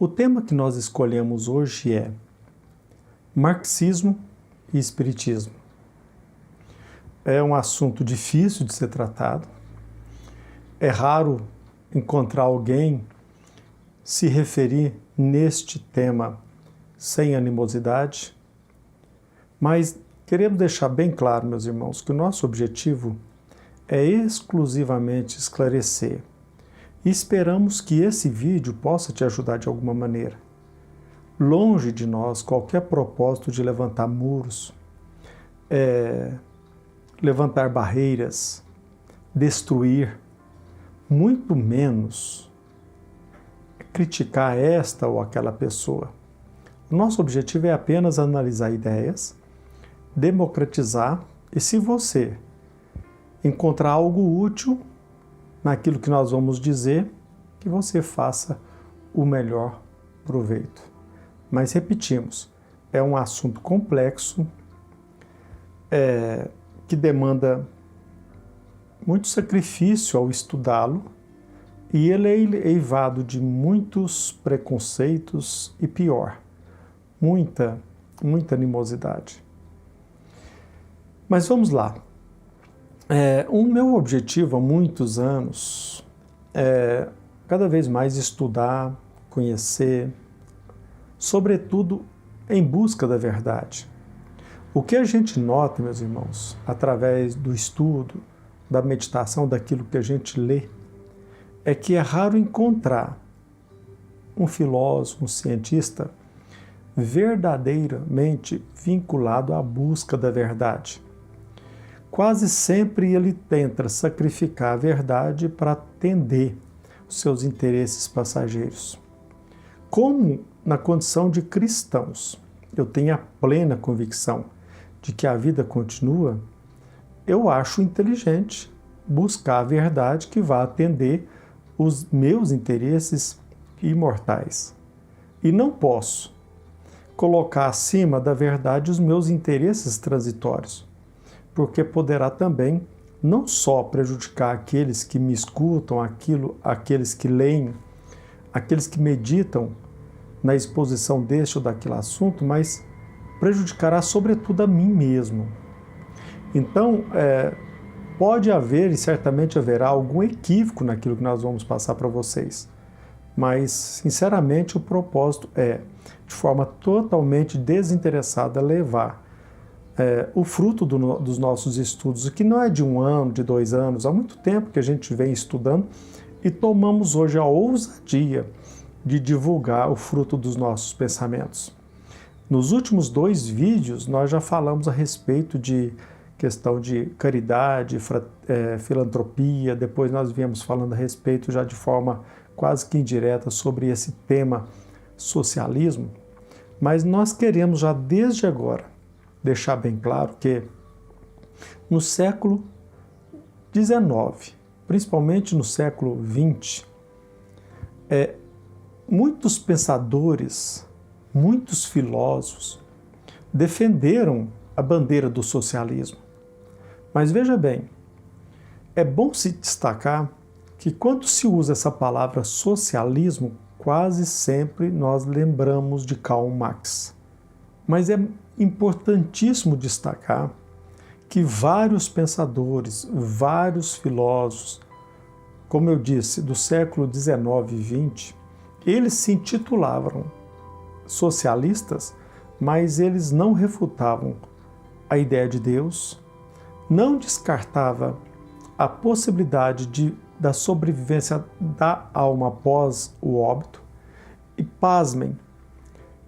O tema que nós escolhemos hoje é marxismo e espiritismo. É um assunto difícil de ser tratado. É raro encontrar alguém se referir neste tema sem animosidade, mas queremos deixar bem claro, meus irmãos, que o nosso objetivo é exclusivamente esclarecer. E esperamos que esse vídeo possa te ajudar de alguma maneira. Longe de nós qualquer propósito de levantar muros, levantar barreiras, destruir, muito menos criticar esta ou aquela pessoa. O nosso objetivo é apenas analisar ideias, democratizar, e se você encontrar algo útil naquilo que nós vamos dizer, que você faça o melhor proveito. Mas repetimos, é um assunto complexo, que demanda muito sacrifício ao estudá-lo, e ele é eivado de muitos preconceitos e pior, muita animosidade. Mas vamos lá. O meu objetivo há muitos anos é cada vez mais estudar, conhecer, sobretudo em busca da verdade. O que a gente nota, meus irmãos, através do estudo, da meditação, daquilo que a gente lê, é que é raro encontrar um filósofo, um cientista verdadeiramente vinculado à busca da verdade. Quase sempre ele tenta sacrificar a verdade para atender os seus interesses passageiros. Como na condição de cristãos eu tenho a plena convicção de que a vida continua, eu acho inteligente buscar a verdade que vá atender os meus interesses imortais. E não posso colocar acima da verdade os meus interesses transitórios, porque poderá também não só prejudicar aqueles que me escutam, aqueles que leem, aqueles que meditam na exposição deste ou daquele assunto, mas prejudicará sobretudo a mim mesmo. Então, pode haver e certamente haverá algum equívoco naquilo que nós vamos passar para vocês, mas, sinceramente, o propósito é, de forma totalmente desinteressada, levar o fruto dos nossos estudos, que não é de 1 ano, de 2 anos, há muito tempo que a gente vem estudando e tomamos hoje a ousadia de divulgar o fruto dos nossos pensamentos. Nos últimos 2 vídeos, nós já falamos a respeito de questão de caridade, filantropia, depois nós viemos falando a respeito já de forma quase que indireta sobre esse tema socialismo, mas nós queremos já desde agora deixar bem claro que no século XIX, principalmente no século XX, muitos pensadores, muitos filósofos defenderam a bandeira do socialismo. Mas veja bem, é bom se destacar que quando se usa essa palavra socialismo, quase sempre nós lembramos de Karl Marx. Mas é importantíssimo destacar que vários pensadores, vários filósofos, como eu disse, do século XIX e XX, eles se intitulavam socialistas, mas eles não refutavam a ideia de Deus, não descartava a possibilidade da sobrevivência da alma após o óbito e, pasmem,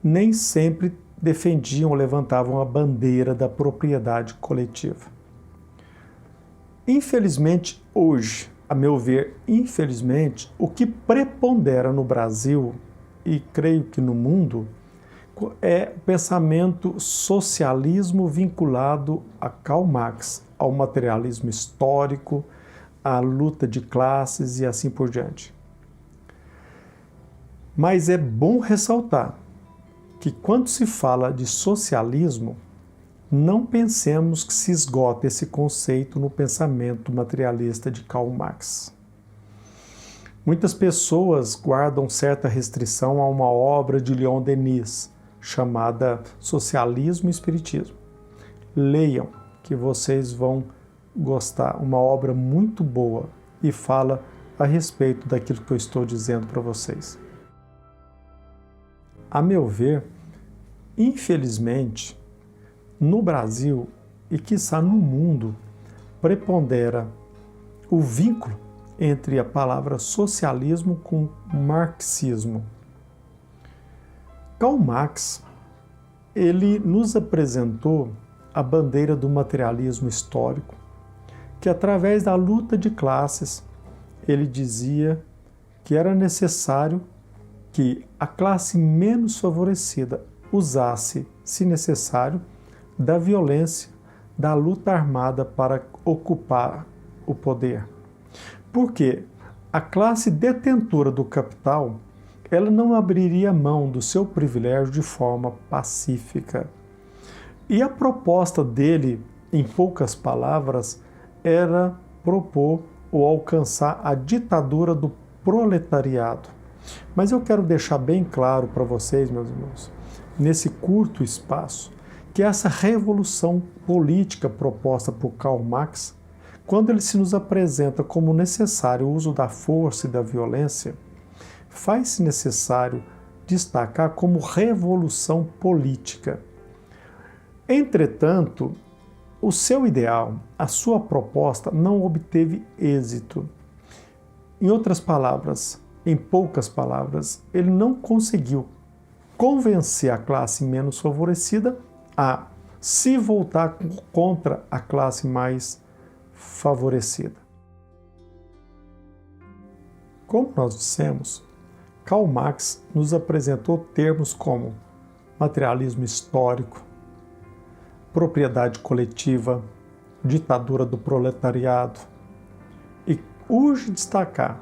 nem sempre defendiam ou levantavam a bandeira da propriedade coletiva. Infelizmente, hoje, a meu ver, infelizmente, o que prepondera no Brasil, e creio que no mundo, é o pensamento socialismo vinculado a Karl Marx, ao materialismo histórico, à luta de classes e assim por diante. Mas é bom ressaltar que quando se fala de socialismo, não pensemos que se esgota esse conceito no pensamento materialista de Karl Marx. Muitas pessoas guardam certa restrição a uma obra de Leon Denis, chamada Socialismo e Espiritismo. Leiam, que vocês vão gostar. Uma obra muito boa e fala a respeito daquilo que eu estou dizendo para vocês. A meu ver, infelizmente, no Brasil e quiçá no mundo, prepondera o vínculo entre a palavra socialismo com marxismo. Karl Marx, ele nos apresentou a bandeira do materialismo histórico, que através da luta de classes, ele dizia que era necessário que a classe menos favorecida usasse, se necessário, da violência, da luta armada para ocupar o poder. Porque a classe detentora do capital, ela não abriria mão do seu privilégio de forma pacífica. E a proposta dele, em poucas palavras, era propor ou alcançar a ditadura do proletariado. Mas eu quero deixar bem claro para vocês, meus irmãos, nesse curto espaço, que essa revolução política proposta por Karl Marx, quando ele se nos apresenta como necessário o uso da força e da violência, faz-se necessário destacar como revolução política. Entretanto, o seu ideal, a sua proposta não obteve êxito. Em outras palavras, em poucas palavras, ele não conseguiu convencer a classe menos favorecida a se voltar contra a classe mais favorecida. Como nós dissemos, Karl Marx nos apresentou termos como materialismo histórico, propriedade coletiva, ditadura do proletariado, e urge destacar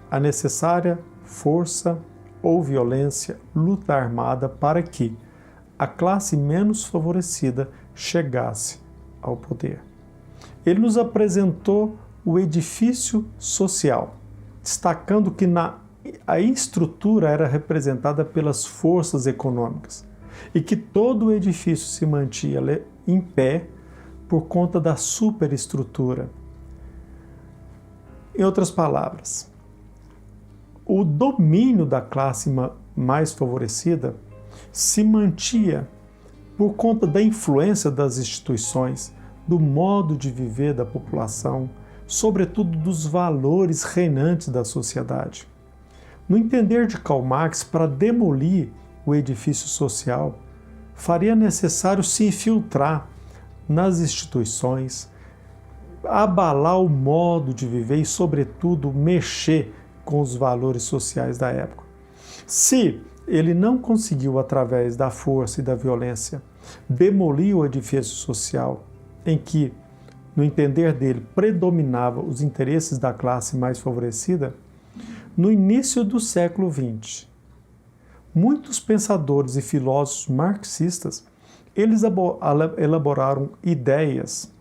a necessária força ou violência, luta armada para que a classe menos favorecida chegasse ao poder. Ele nos apresentou o edifício social, destacando que a estrutura era representada pelas forças econômicas e que todo o edifício se mantinha em pé por conta da superestrutura. Em outras palavras, o domínio da classe mais favorecida se mantinha por conta da influência das instituições, do modo de viver da população, sobretudo dos valores reinantes da sociedade. No entender de Karl Marx, para demolir o edifício social, faria necessário se infiltrar nas instituições, abalar o modo de viver e, sobretudo, mexer com os valores sociais da época. Se ele não conseguiu, através da força e da violência, demolir o edifício social em que, no entender dele, predominavam os interesses da classe mais favorecida, no início do século XX, muitos pensadores e filósofos marxistas, eles elaboraram ideias,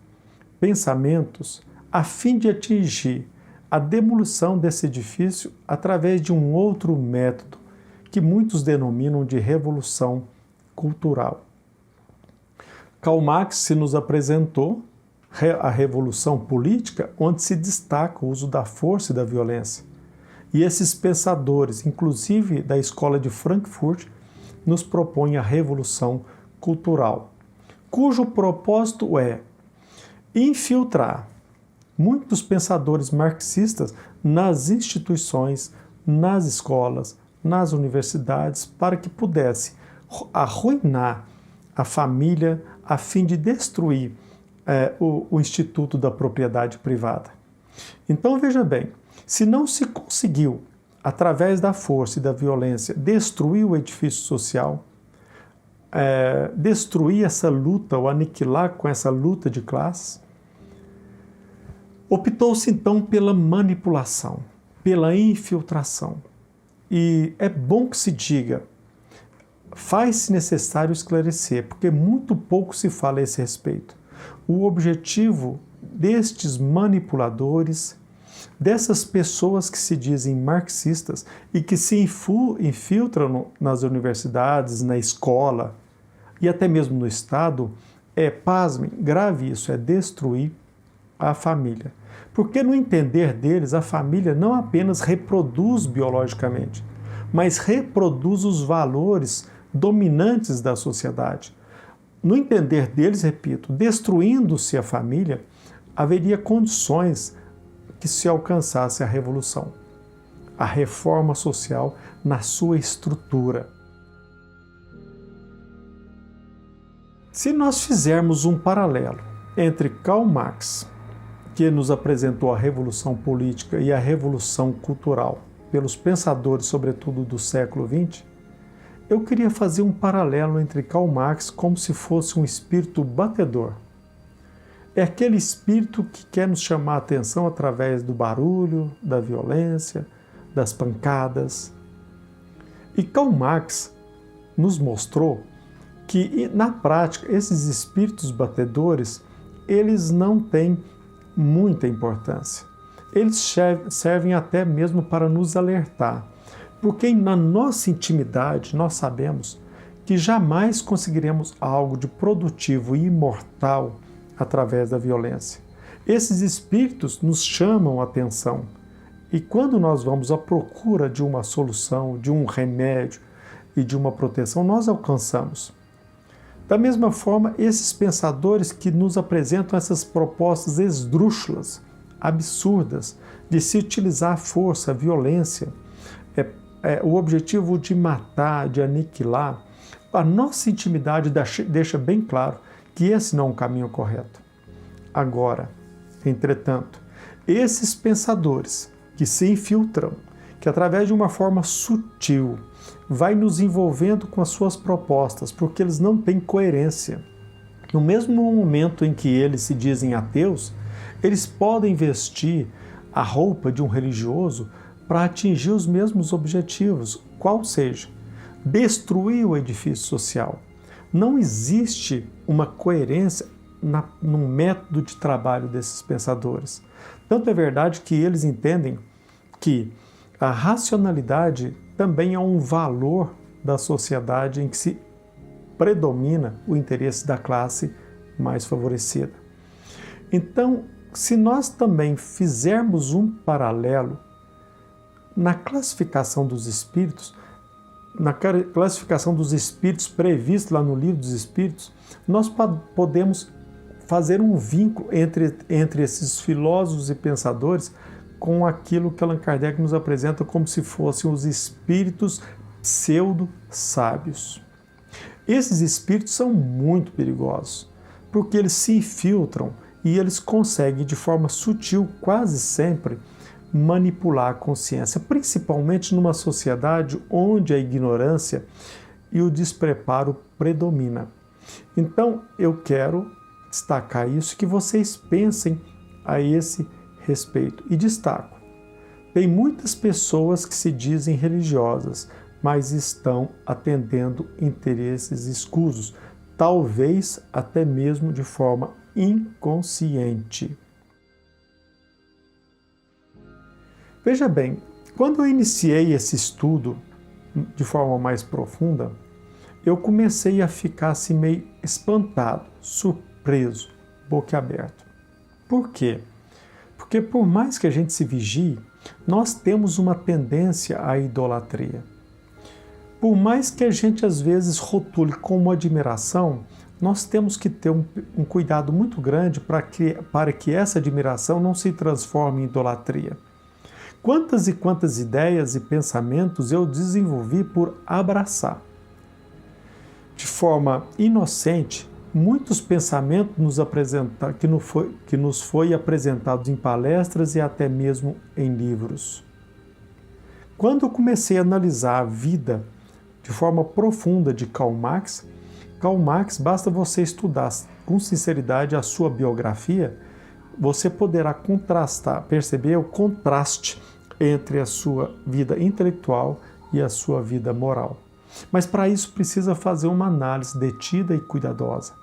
pensamentos, a fim de atingir a demolição desse edifício através de um outro método, que muitos denominam de revolução cultural. Karl Marx se nos apresentou a revolução política, onde se destaca o uso da força e da violência. E esses pensadores, inclusive da escola de Frankfurt, nos propõem a revolução cultural, cujo propósito é infiltrar muitos pensadores marxistas nas instituições, nas escolas, nas universidades, para que pudesse arruinar a família a fim de destruir o Instituto da Propriedade Privada. Então, veja bem, se não se conseguiu, através da força e da violência, destruir o edifício social, destruir essa luta ou aniquilar com essa luta de classes, optou-se então pela manipulação, pela infiltração. E é bom que se diga, faz-se necessário esclarecer, porque muito pouco se fala a esse respeito. O objetivo destes manipuladores dessas pessoas que se dizem marxistas e que se infiltram nas universidades, na escola e até mesmo no Estado, pasmem, grave isso, é destruir a família. Porque no entender deles, a família não apenas reproduz biologicamente, mas reproduz os valores dominantes da sociedade. No entender deles, repito, destruindo-se a família, haveria condições que se alcançasse a revolução, a reforma social na sua estrutura. Se nós fizermos um paralelo entre Karl Marx, que nos apresentou a revolução política e a revolução cultural pelos pensadores, sobretudo do século XX, eu queria fazer um paralelo entre Karl Marx como se fosse um espírito batedor. É aquele espírito que quer nos chamar a atenção através do barulho, da violência, das pancadas. E Karl Marx nos mostrou que, na prática, esses espíritos batedores, eles não têm muita importância. Eles servem até mesmo para nos alertar, porque na nossa intimidade nós sabemos que jamais conseguiremos algo de produtivo e imortal através da violência. Esses espíritos nos chamam a atenção e quando nós vamos à procura de uma solução, de um remédio e de uma proteção, nós alcançamos. Da mesma forma, esses pensadores que nos apresentam essas propostas esdrúxulas, absurdas, de se utilizar a força, a violência, o objetivo de matar, de aniquilar, a nossa intimidade deixa bem claro que esse não é um caminho correto. Agora, entretanto, esses pensadores que se infiltram, que através de uma forma sutil vai nos envolvendo com as suas propostas, porque eles não têm coerência. No mesmo momento em que eles se dizem ateus, eles podem vestir a roupa de um religioso para atingir os mesmos objetivos, qual seja, destruir o edifício social. Não existe uma coerência no método de trabalho desses pensadores. Tanto é verdade que eles entendem que a racionalidade também é um valor da sociedade em que se predomina o interesse da classe mais favorecida. Então, se nós também fizermos um paralelo na classificação dos espíritos, previsto lá no Livro dos Espíritos, nós podemos fazer um vínculo entre esses filósofos e pensadores com aquilo que Allan Kardec nos apresenta como se fossem os espíritos pseudo-sábios. Esses espíritos são muito perigosos, porque eles se infiltram e eles conseguem, de forma sutil, quase sempre, manipular a consciência, principalmente numa sociedade onde a ignorância e o despreparo predomina. Então, eu quero destacar isso, que vocês pensem a esse respeito. E destaco, tem muitas pessoas que se dizem religiosas, mas estão atendendo interesses escusos, talvez até mesmo de forma inconsciente. Veja bem, quando eu iniciei esse estudo de forma mais profunda, eu comecei a ficar assim meio espantado, surpreso, boquiaberto. Por quê? Porque por mais que a gente se vigie, nós temos uma tendência à idolatria. Por mais que a gente às vezes rotule como admiração, nós temos que ter um cuidado muito grande para que essa admiração não se transforme em idolatria. Quantas e quantas ideias e pensamentos eu desenvolvi por abraçar. De forma inocente, muitos pensamentos que nos foi apresentados em palestras e até mesmo em livros. Quando eu comecei a analisar a vida de forma profunda de Karl Marx, basta você estudar com sinceridade a sua biografia, você poderá perceber o contraste entre a sua vida intelectual e a sua vida moral. Mas para isso precisa fazer uma análise detida e cuidadosa.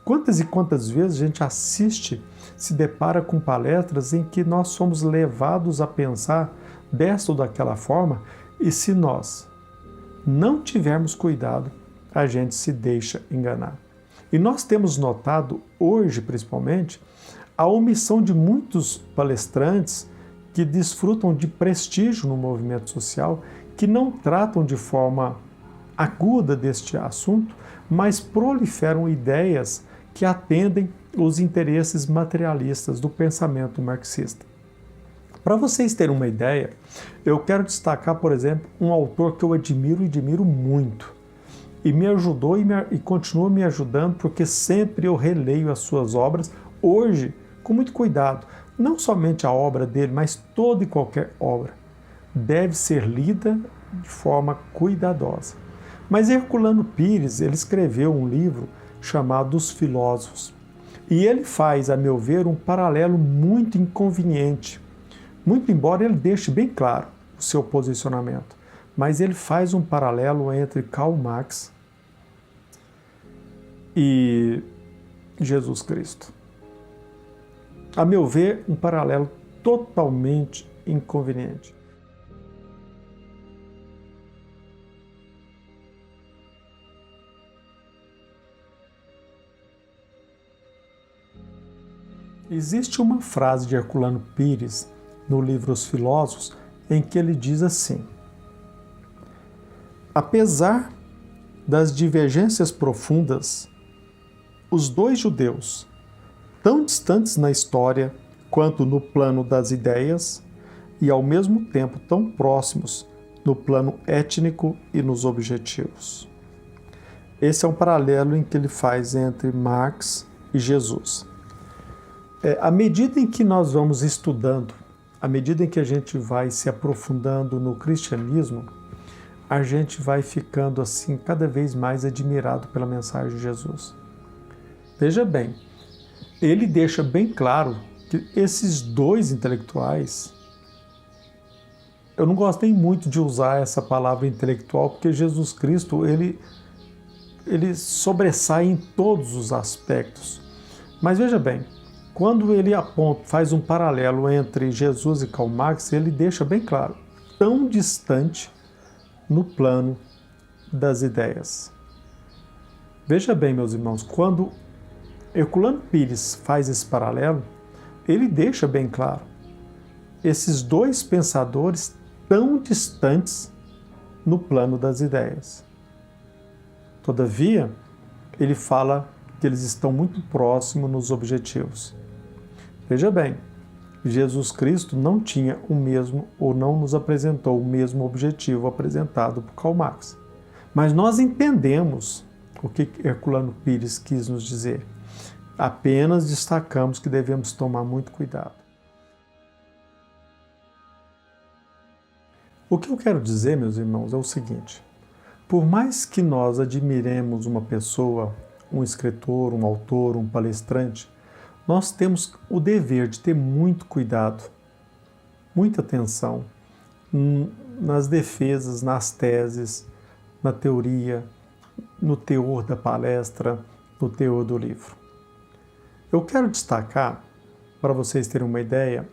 Quantas e quantas vezes a gente assiste, se depara com palestras em que nós somos levados a pensar desta ou daquela forma, e se nós não tivermos cuidado, a gente se deixa enganar. E nós temos notado, hoje principalmente, a omissão de muitos palestrantes que desfrutam de prestígio no movimento social, que não tratam de forma aguda deste assunto, mas proliferam ideias que atendem os interesses materialistas do pensamento marxista. Para vocês terem uma ideia, eu quero destacar, por exemplo, um autor que eu admiro e admiro muito. E me ajudou e continua me ajudando, porque sempre eu releio as suas obras, hoje, com muito cuidado. Não somente a obra dele, mas toda e qualquer obra deve ser lida de forma cuidadosa. Mas Herculano Pires, ele escreveu um livro chamado Os Filósofos. E ele faz, a meu ver, um paralelo muito inconveniente. Muito embora ele deixe bem claro o seu posicionamento, mas ele faz um paralelo entre Karl Marx e Jesus Cristo. A meu ver, um paralelo totalmente inconveniente. Existe uma frase de Herculano Pires no livro Os Filósofos em que ele diz assim: apesar das divergências profundas, os dois judeus, tão distantes na história quanto no plano das ideias, e ao mesmo tempo tão próximos no plano étnico e nos objetivos. Esse é um paralelo em que ele faz entre Marx e Jesus. À medida em que nós vamos estudando, à medida em que a gente vai se aprofundando no cristianismo, a gente vai ficando assim cada vez mais admirado pela mensagem de Jesus. Veja bem, ele deixa bem claro que esses dois intelectuais, eu não gostei muito de usar essa palavra intelectual, porque Jesus Cristo, ele sobressai em todos os aspectos. Mas veja bem, quando ele faz um paralelo entre Jesus e Karl Marx, ele deixa bem claro, tão distante no plano das ideias. Veja bem, meus irmãos, quando Herculano Pires faz esse paralelo, ele deixa bem claro, esses dois pensadores tão distantes no plano das ideias. Todavia, ele fala que eles estão muito próximos nos objetivos. Veja bem, Jesus Cristo não tinha o mesmo ou não nos apresentou o mesmo objetivo apresentado por Karl Marx. Mas nós entendemos o que Herculano Pires quis nos dizer. Apenas destacamos que devemos tomar muito cuidado. O que eu quero dizer, meus irmãos, é o seguinte: por mais que nós admiremos uma pessoa, um escritor, um autor, um palestrante, nós temos o dever de ter muito cuidado, muita atenção nas defesas, nas teses, na teoria, no teor da palestra, no teor do livro. Eu quero destacar, para vocês terem uma ideia,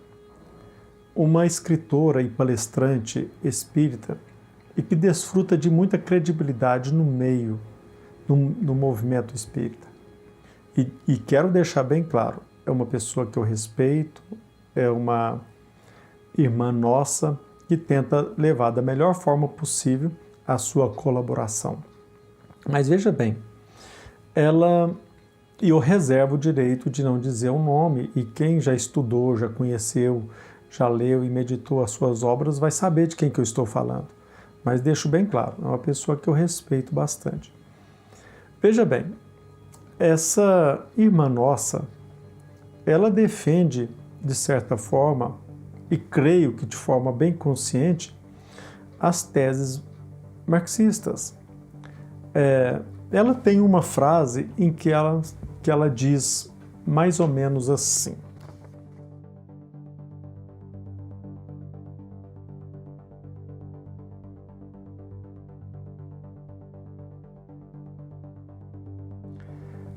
uma escritora e palestrante espírita e que desfruta de muita credibilidade no meio, no movimento espírita. E quero deixar bem claro, é uma pessoa que eu respeito, é uma irmã nossa que tenta levar da melhor forma possível a sua colaboração. Mas veja bem, e eu reservo o direito de não dizer o nome, e quem já estudou, já conheceu, já leu e meditou as suas obras vai saber de quem que eu estou falando. Mas deixo bem claro, é uma pessoa que eu respeito bastante. Veja bem, essa irmã nossa, ela defende, de certa forma, e creio que de forma bem consciente, as teses marxistas. Ela tem uma frase em que ela diz mais ou menos assim: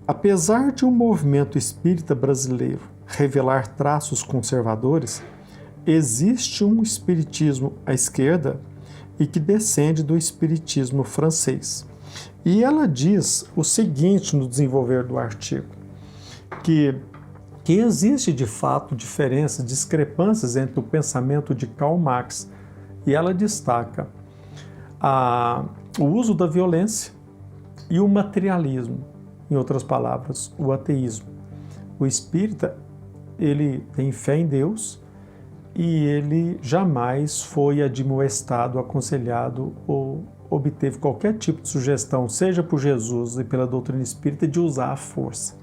Apesar de o movimento espírita brasileiro revelar traços conservadores, existe um espiritismo à esquerda e que descende do espiritismo francês. E ela diz o seguinte no desenvolver do artigo, que existe de fato diferenças, discrepâncias entre o pensamento de Karl Marx, e ela destaca o uso da violência e o materialismo, em outras palavras, o ateísmo. O espírita, ele tem fé em Deus e ele jamais foi admoestado, aconselhado ou obteve qualquer tipo de sugestão, seja por Jesus e pela doutrina espírita, de usar a força.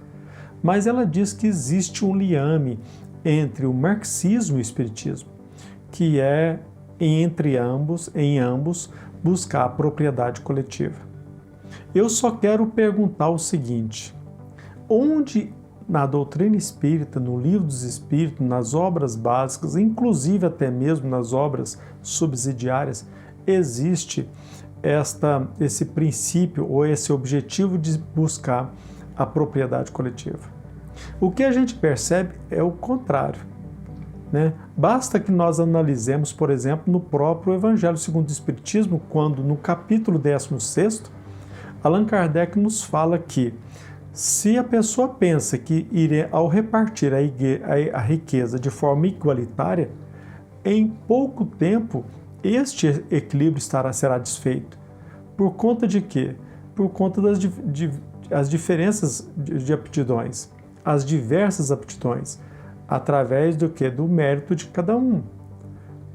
Mas ela diz que existe um liame entre o marxismo e o espiritismo, que é em ambos buscar a propriedade coletiva. Eu só quero perguntar o seguinte: onde na doutrina espírita, no livro dos espíritos, nas obras básicas, inclusive até mesmo nas obras subsidiárias, existe esse princípio ou esse objetivo de buscar a propriedade coletiva? O que a gente percebe é o contrário, né? Basta que nós analisemos, por exemplo, no próprio Evangelho segundo o Espiritismo, quando no capítulo 16, Allan Kardec nos fala que se a pessoa pensa que ao repartir a riqueza de forma igualitária, em pouco tempo este equilíbrio será desfeito. Por conta de quê? Por conta das diferenças de aptidões, as diversas aptidões, através do quê? Do mérito de cada um.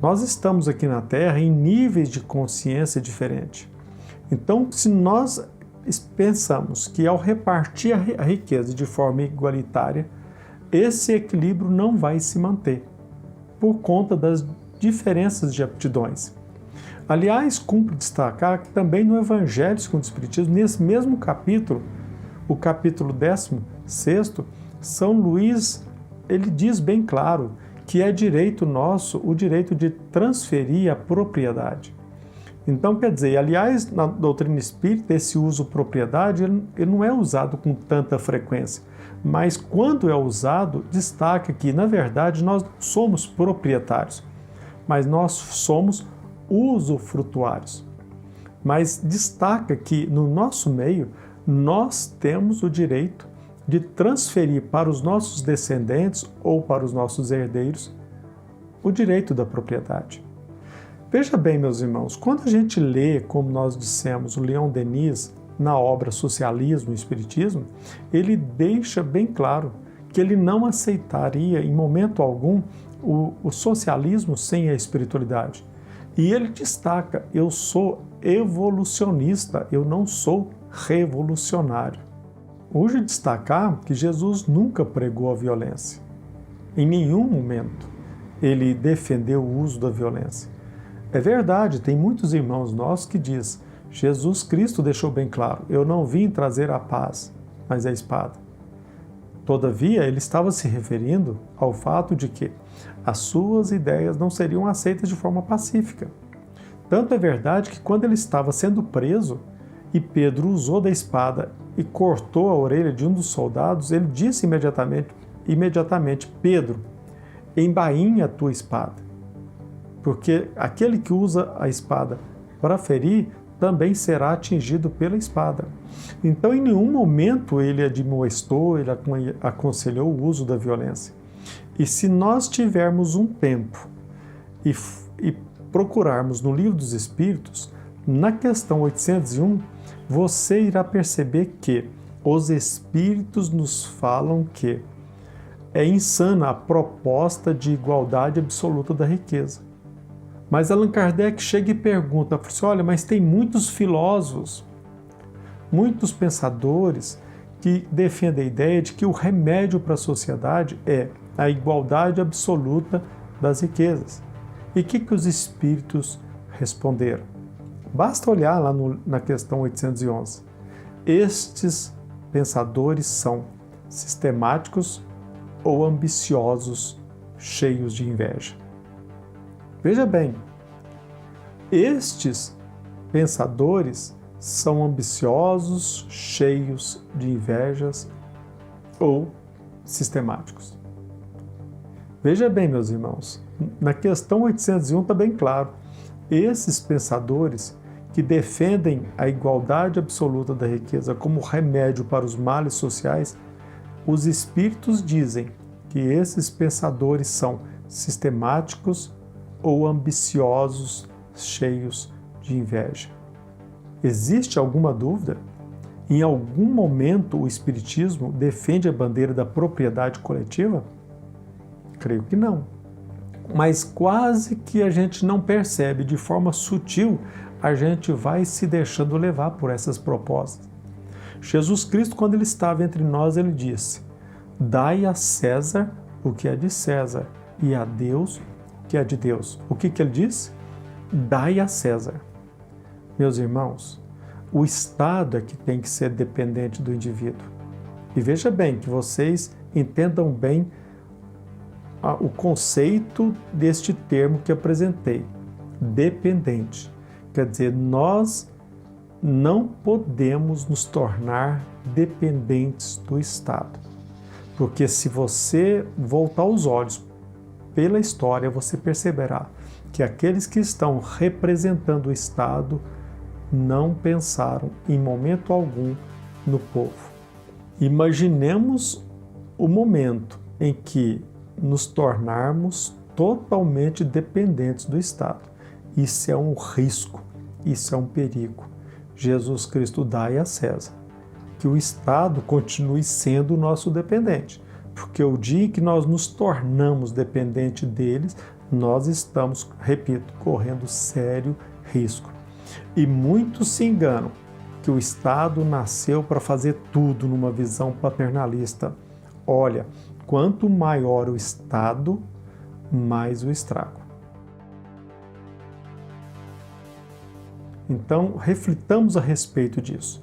Nós estamos aqui na Terra em níveis de consciência diferentes. Então, se nós pensamos que ao repartir a riqueza de forma igualitária, esse equilíbrio não vai se manter, por conta das diferenças de aptidões. Aliás, cumpre destacar que também no Evangelho segundo o Espiritismo, nesse mesmo capítulo, o capítulo 16, São Luís, ele diz bem claro que é direito nosso o direito de transferir a propriedade. Então, quer dizer, aliás, na doutrina espírita, esse uso propriedade ele não é usado com tanta frequência, mas quando é usado, destaca que, na verdade, nós não somos proprietários, mas nós somos usufrutuários. Mas destaca que, no nosso meio, nós temos o direito de transferir para os nossos descendentes ou para os nossos herdeiros o direito da propriedade. Veja bem, meus irmãos, quando a gente lê, como nós dissemos, o Leon Denis na obra Socialismo e Espiritismo, ele deixa bem claro que ele não aceitaria em momento algum o socialismo sem a espiritualidade. E ele destaca: eu sou evolucionista, eu não sou revolucionário. Urge destacar que Jesus nunca pregou a violência. Em nenhum momento ele defendeu o uso da violência. É verdade, tem muitos irmãos nossos que dizem: Jesus Cristo deixou bem claro, eu não vim trazer a paz, mas a espada. Todavia, ele estava se referindo ao fato de que as suas ideias não seriam aceitas de forma pacífica. Tanto é verdade que quando ele estava sendo preso e Pedro usou da espada e cortou a orelha de um dos soldados, ele disse imediatamente: Pedro, embainha a tua espada. Porque aquele que usa a espada para ferir também será atingido pela espada. Então, em nenhum momento ele admoestou, ele aconselhou o uso da violência. E se nós tivermos um tempo e procurarmos no Livro dos Espíritos, na questão 801, você irá perceber que os Espíritos nos falam que é insana a proposta de igualdade absoluta da riqueza. Mas Allan Kardec chega e pergunta, olha, mas tem muitos filósofos, muitos pensadores que defendem a ideia de que o remédio para a sociedade é a igualdade absoluta das riquezas. E o que os espíritos responderam? Basta olhar lá na questão 811. Estes pensadores são sistemáticos ou ambiciosos, cheios de inveja. Veja bem, estes pensadores são ambiciosos, cheios de invejas ou sistemáticos. Veja bem, meus irmãos, na questão 801 está bem claro. Esses pensadores que defendem a igualdade absoluta da riqueza como remédio para os males sociais, os espíritos dizem que esses pensadores são sistemáticos ou ambiciosos, cheios de inveja. Existe alguma dúvida? Em algum momento o Espiritismo defende a bandeira da propriedade coletiva? Creio que não. Mas quase que a gente não percebe, de forma sutil, a gente vai se deixando levar por essas propostas. Jesus Cristo, quando ele estava entre nós, ele disse: dai a César o que é de César e a Deus o que é de Deus. O que ele disse? Dai a César. Meus irmãos, o Estado é que tem que ser dependente do indivíduo. E veja bem, que vocês entendam bem o conceito deste termo que apresentei, dependente. Quer dizer, nós não podemos nos tornar dependentes do Estado. Porque se você voltar os olhos pela história, você perceberá que aqueles que estão representando o Estado não pensaram em momento algum no povo. Imaginemos o momento em que nos tornarmos totalmente dependentes do Estado. Isso é um risco, isso é um perigo. Jesus Cristo dai a César que o Estado continue sendo o nosso dependente, porque o dia em que nós nos tornamos dependentes deles, nós estamos, repito, correndo sério risco. E muitos se enganam que o Estado nasceu para fazer tudo numa visão paternalista. Olha, quanto maior o Estado, mais o estrago. Então, reflitamos a respeito disso.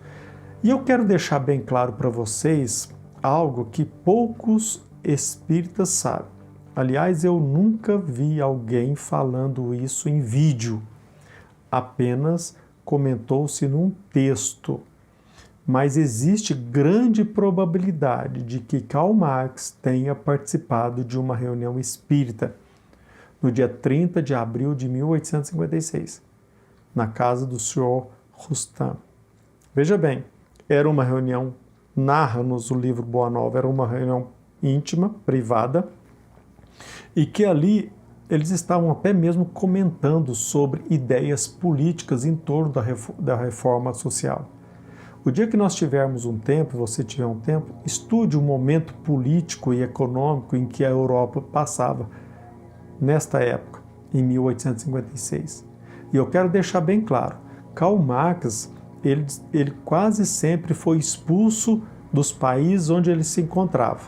E eu quero deixar bem claro para vocês algo que poucos espíritas sabem. Aliás, eu nunca vi alguém falando isso em vídeo. Apenas comentou-se num texto. Mas existe grande probabilidade de que Karl Marx tenha participado de uma reunião espírita no dia 30 de abril de 1856, na casa do Sr. Rustam. Veja bem, era uma reunião, narra-nos o livro Boa Nova, era uma reunião íntima, privada, e que ali eles estavam até mesmo comentando sobre ideias políticas em torno da reforma social. O dia que nós tivermos um tempo, você tiver um tempo, estude o momento político e econômico em que a Europa passava nesta época, em 1856. E eu quero deixar bem claro, Karl Marx, ele quase sempre foi expulso dos países onde ele se encontrava,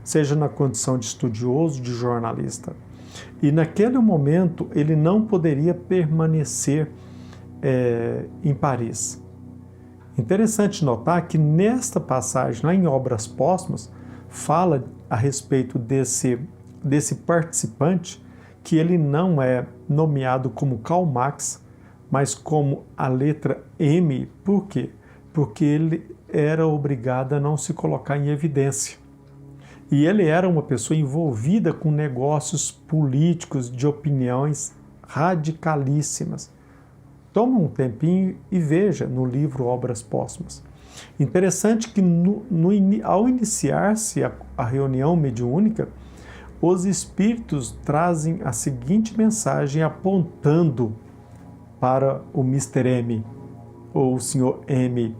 seja na condição de estudioso, de jornalista. E naquele momento ele não poderia permanecer em Paris. Interessante notar que nesta passagem, lá em Obras Póstumas, fala a respeito desse participante, que ele não é nomeado como Karl Marx, mas como a letra M. Por quê? Porque ele era obrigado a não se colocar em evidência. E ele era uma pessoa envolvida com negócios políticos de opiniões radicalíssimas. Toma um tempinho e veja no livro Obras Póstumas. Interessante que ao iniciar-se a reunião mediúnica, os espíritos trazem a seguinte mensagem apontando para o Mr. M, ou o Sr. M.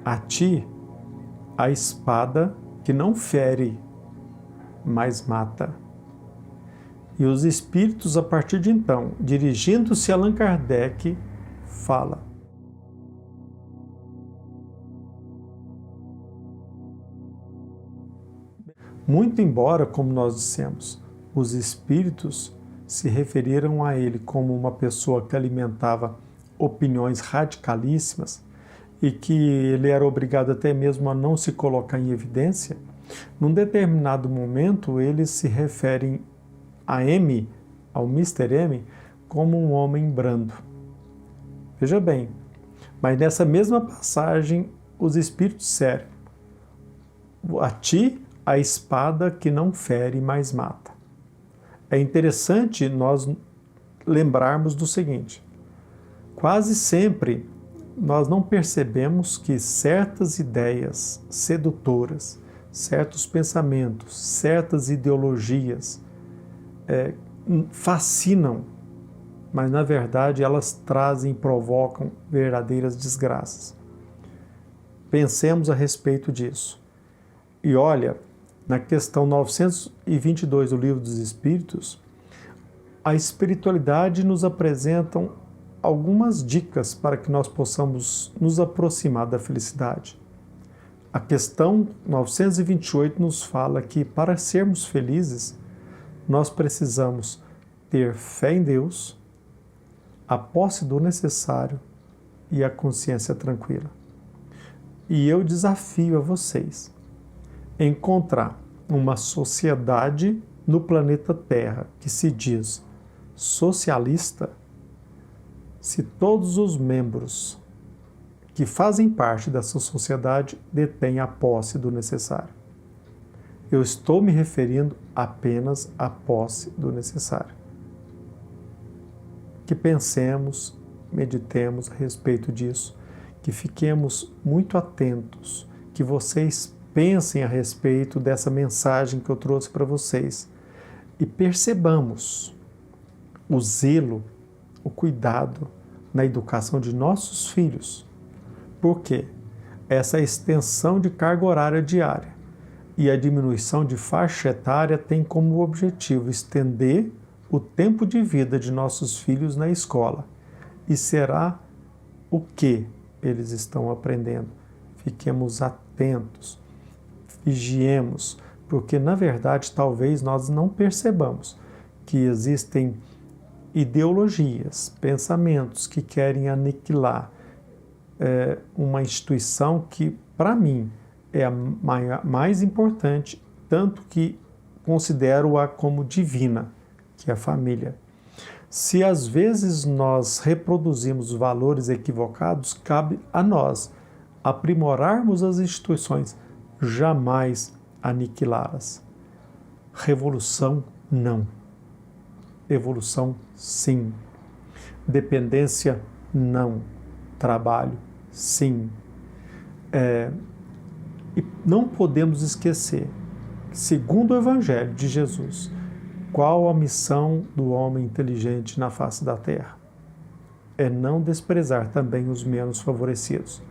A ti, a espada que não fere, mas mata. E os espíritos, a partir de então, dirigindo-se a Allan Kardec, fala: muito embora, como nós dissemos, os espíritos se referiram a ele como uma pessoa que alimentava opiniões radicalíssimas e que ele era obrigado até mesmo a não se colocar em evidência, num determinado momento eles se referem a M, ao Mr. M, como um homem brando. Veja bem, mas nessa mesma passagem os espíritos sérios, a ti a espada que não fere, mas mata. É interessante nós lembrarmos do seguinte: quase sempre nós não percebemos que certas ideias sedutoras, certos pensamentos, certas ideologias fascinam, mas na verdade elas trazem e provocam verdadeiras desgraças. Pensemos a respeito disso. E olha, na questão 922 do Livro dos Espíritos, a espiritualidade nos apresenta algumas dicas para que nós possamos nos aproximar da felicidade. A questão 928 nos fala que para sermos felizes, nós precisamos ter fé em Deus, a posse do necessário e a consciência tranquila. E eu desafio a vocês a encontrar uma sociedade no planeta Terra que se diz socialista, se todos os membros que fazem parte dessa sociedade detêm a posse do necessário. Eu estou me referindo apenas à posse do necessário. Que pensemos, meditemos a respeito disso, que fiquemos muito atentos, que vocês pensem a respeito dessa mensagem que eu trouxe para vocês e percebamos o zelo, o cuidado na educação de nossos filhos. Por quê? Essa extensão de carga horária diária e a diminuição de faixa etária tem como objetivo estender o tempo de vida de nossos filhos na escola. E será o que eles estão aprendendo? Fiquemos atentos, vigiemos, porque na verdade talvez nós não percebamos que existem ideologias, pensamentos que querem aniquilar uma instituição que, para mim, é a mais importante, tanto que considero-a como divina, que é a família. Se às vezes nós reproduzimos valores equivocados, cabe a nós aprimorarmos as instituições, jamais aniquilá-las. Revolução, não. Evolução, sim. Dependência, não. Trabalho, sim. E não podemos esquecer, segundo o Evangelho de Jesus, qual a missão do homem inteligente na face da terra? É não desprezar também os menos favorecidos.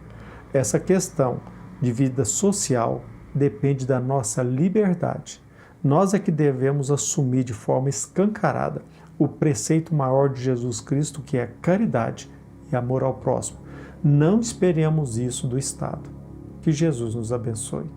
Essa questão de vida social depende da nossa liberdade. Nós é que devemos assumir de forma escancarada o preceito maior de Jesus Cristo, que é caridade e amor ao próximo. Não esperemos isso do Estado. Que Jesus nos abençoe.